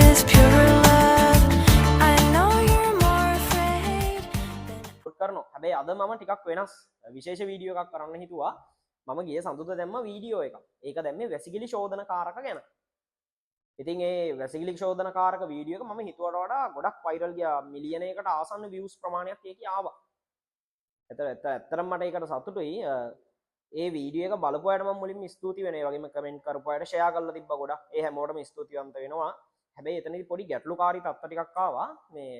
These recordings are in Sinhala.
is pure love. I know you're more afraid than කරනවා. හැබැයි අද මම ටිකක් වෙනස් විශේෂ වීඩියෝ එකක් කරන්න හිතුවා. මම ගිය සඳුදා දැම්ම වීඩියෝ එකක්. ඒක දැම්මේ වැසිකිලි ශෝධන කාරක ගැන. ඉතින් ඒ වැසිකිලි ශෝධන කාරක වීඩියෝ එක මම හිතුවට වඩා ගොඩක් වෛරල් ගියා. මිලියනයකට ආසන්න views ප්‍රමාණයක් ඒකේ ආවා. ඇත්තටම මට ඒකට සතුටුයි. ඒ වීඩියෝ එක බලපු අයට මම මුලින්ම ස්තුති වෙනවා. ඒ වගේම කමෙන්ට් කරපු අයට ෂෙයා කරලා තිබ්බා ගොඩක්. ඒ හැමෝටම ස්තුතිවන්ත වෙනවා. හැබැයි එතනදී පොඩි ගැටලුකාරී තත්ත්ව ටිකක් ආවා. මේ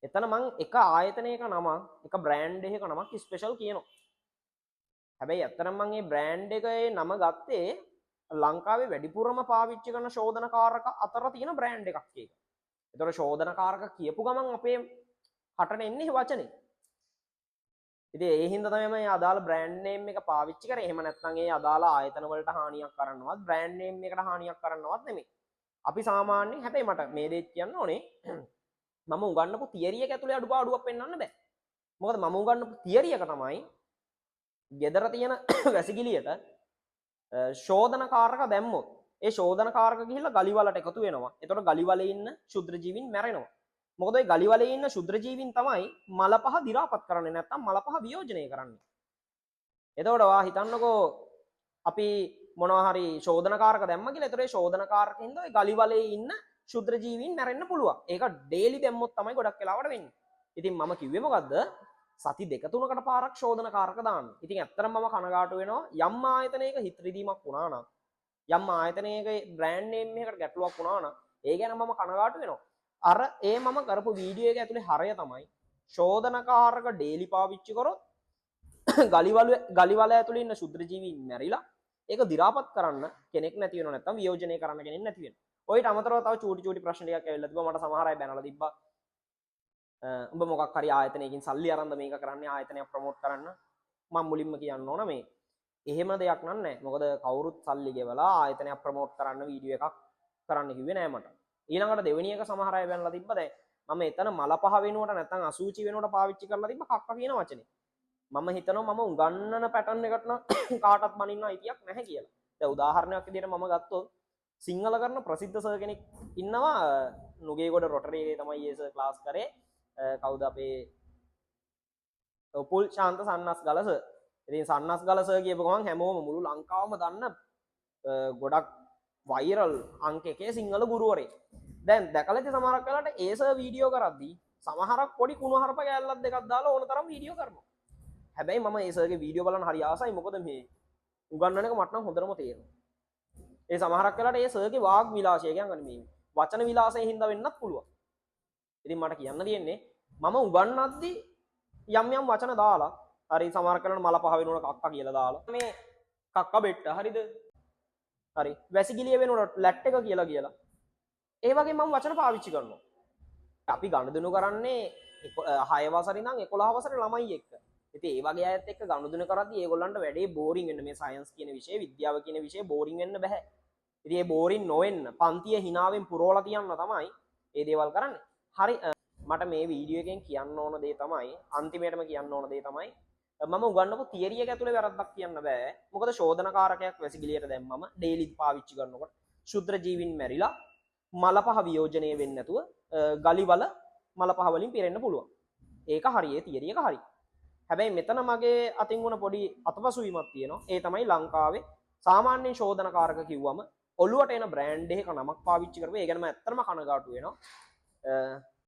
එතන මං එක ආයතනයක නමක් එක බ්‍රෑන්ඩ් එකක නමක් ස්පෙෂල් කියනවා. හැබැයි ඇත්තටම මං මේ බ්‍රෑන්ඩ් එකේ නම ගත්තේ ලංකාවේ වැඩිපුරම පාවිච්චි කරන ශෝධනකාරක අතර තියෙන බ්‍රෑන්ඩ් එකක් ඒක. ඒතර ශෝධනකාරක කියපු ගමන් අපේ හටන එන්නේ වචනේ. ඉතින් ඒ හින්දා තමයි මම අදාළ බ්‍රෑන්ඩ් නේම් එක පාවිච්චි කරේ. එහෙම නැත්නම් ඒ අදාළ ආයතන වලට හානියක් කරන්නවත් බ්‍රෑන්ඩ් නේම් එකට හානියක් කරන්නවත් නෙමෙයි. අපි සාමාන්‍යයෙන් හැබැයි මට මේ දෙයක් කියන්න ඕනේ මම උගන්වපු තියරි එක ඇතුලේ අඩුපාඩුවක් පෙන්වන්න බෑ. මොකද මම උගන්වපු තියරි එක තමයි gedara තියෙන වැසිකිළියට ශෝධනකාරක දැම්මොත් ඒ ශෝධනකාරක ගිහිල්ලා ගලි වලට එකතු වෙනවා. එතකොට ගලි වලේ ඉන්න ශුද්‍ර ජීවීන් මැරෙනවා. මොකද ওই ගලි වලේ ඉන්න ශුද්‍ර ජීවීන් තමයි මල පහ දි รา පත් කරන්නේ නැත්නම් මල පහ වියෝජනය කරන්නේ. එතකොට ඔයා හිතන්නකෝ අපි මොනවා හරි ශෝධනකාරක දැම්ම කියලා. එතකොට ඒ ශෝධනකාරකින්ද ওই ගලි වලේ ඉන්න ශුද්‍ර ජීවීන් මැරෙන්න පුළුවන්. ඒක ඩේලි දැම්මොත් තමයි ගොඩක් වෙලාවට වෙන්නේ. ඉතින් මම කිව්වේ මොකද්ද? සති දෙක තුනකට පාරක් ශෝධනකාරක දාන්න. ඉතින් ඇත්තටම මම කනගාටු වෙනවා යම් ආයතනයක හිත රිදීමක් වුණා නම් යම් ආයතනයක බ්‍රෑන්ඩ් නේම් එකකට ගැටලුවක් වුණා නම් ඒ ගැන මම කනගාටු වෙනවා. අර ඒ මම කරපු වීඩියෝ එක ඇතුලේ හරය තමයි ශෝධනකාරක ඩේලි පාවිච්චි කරොත් ගලි වල ඇතුලේ ඉන්න ශුද්‍ර ජීවීන් මැරිලා ඒක දි รา පත් කරන්න කෙනෙක් නැති වෙනව නැත්නම් වියෝජනය කරන්න කෙනෙක් නැති වෙනවා. ඔයිට අමතරව තව චූටි ප්‍රශ්න ටිකක් ඇවිල්ලා තිබ්බා. මට සමහර අය බැනලා තිබ්බා. උඹ මොකක් හරි ආයතනයකින් සල්ලි අරන්ද මේක කරන්නේ ආයතනයක් ප්‍රොමෝට් කරන්න. මම මුලින්ම කියන්න ඕන මේ එහෙම දෙයක් නෑ. මොකද කවුරුත් සල්ලි ගෙවලා ආයතනයක් ප්‍රොමෝට් කරන්න වීඩියෝ එකක් කරන්න කිව්වේ නෑ මට. ඊළඟට දෙවෙනි එක සමහර අය බැනලා තිබ්බා. දැන් මම එතන මල පහ වෙනුවට නැත්නම් අසුචි වෙනුවට පාවිච්චි කරලා තිබ්බ කක්ක කියන වචනේ. මම හිතනවා මම උගන්නන පැටර්න් එකට නම් කාටවත් මනින්න අයිතියක් නැහැ කියලා. දැන් උදාහරණයක් විදිහට මම ගත්තොත් සිංහල කරන ප්‍රසිද්ධ සර් කෙනෙක් ඉන්නවා නුගේගොඩ රොටරි එකේ තමයි ඒ සර් ක්ලාස් කරේ. කවුද අපේ පුල් ශාන්ත සන්නස් ගල සර්. ඉතින් සන්නස් ගල සර් කියපු ගමන් හැමෝම මුළු ලංකාවම දන්න ගොඩක් වෛරල් අංක එකේ සිංහල ගුරුවරයෙක්. දැන් දැකලා ඉතින් සමහරක් වෙලාවට ඒ සර් වීඩියෝ කරද්දී සමහරක් පොඩි කුණුහරුප කැලලක් දෙකක් දාලා ඕන තරම් වීඩියෝ කරනවා. හැබැයි මම ඒ සර්ගේ වීඩියෝ බලන්න හරි ආසයි. මොකද මේ උගන්වන එක මට නම් හොඳටම තේරෙනවා. ඒ සමහරක් වෙලාවට ඒ සර්ගේ වාග් විලාසය කියන්නේ මේ වචන විලාසයෙන් හින්දා වෙන්නත් පුළුවන්. ඉතින් මට කියන්න තියෙන්නේ මම උගන්වද්දී යම් යම් වචන දාලා හරි සමහරක් වෙලාවට මල පහ වෙනකොට කක්ක කියලා දාලා මේ කක්ක බෙට්ට හරිද? හරි වැසිකිළිය වෙනකොට ලැට් එක කියලා ඒ වගේ මම වචන පාවිච්චි කරනවා. අපි ගනුදෙනු කරන්නේ 6 වසරේ ඉඳන් 11 වසරේ ළමයි එක්ක. ඉතින් ඒ වගේ අයත් එක්ක ගනුදෙනු කරද්දී ඒගොල්ලන්ට වැඩේ බෝරින් වෙන්න. මේ සයන්ස් කියන විෂය, විද්‍යාව කියන විෂය බෝරින් වෙන්න බෑ. ඉතින් ඒ බෝරින් නොවෙන්න පන්තිය හිනාවෙන් පුරවලා තියන්න තමයි මේ දේවල් කරන්නේ. හරි මට මේ වීඩියෝ එකෙන් කියන්න ඕන දේ තමයි අන්තිමේටම කියන්න ඕන දේ තමයි මම උගන්වපු තියරි එක ඇතුලේ වැරද්දක් කියන්න බෑ. මොකද ශෝධනකාරකයක් වැසිකිළියට දැම්මම ඩේලි පාවිච්චි කරනකොට ශුද්‍ර ජීවීන් මැරිලා මල පහ වියෝජනය වෙන්නේ නැතුව ගලි වල මල පහ වලින් පිරෙන්න පුළුවන්. ඒක හරියේ තියරි එක හරි. හැබැයි මෙතන මගේ අතින් වුණ පොඩි අතපසුවීමක් තියෙනවා. ඒ තමයි ලංකාවේ සාමාන්‍ය ශෝධනකාරක කිව්වම ඔළුවට එන බ්‍රෑන්ඩ් එකක නමක් පාවිච්චි කරපුවා. ඒ ගැන මම ඇත්තටම කනගාටු වෙනවා.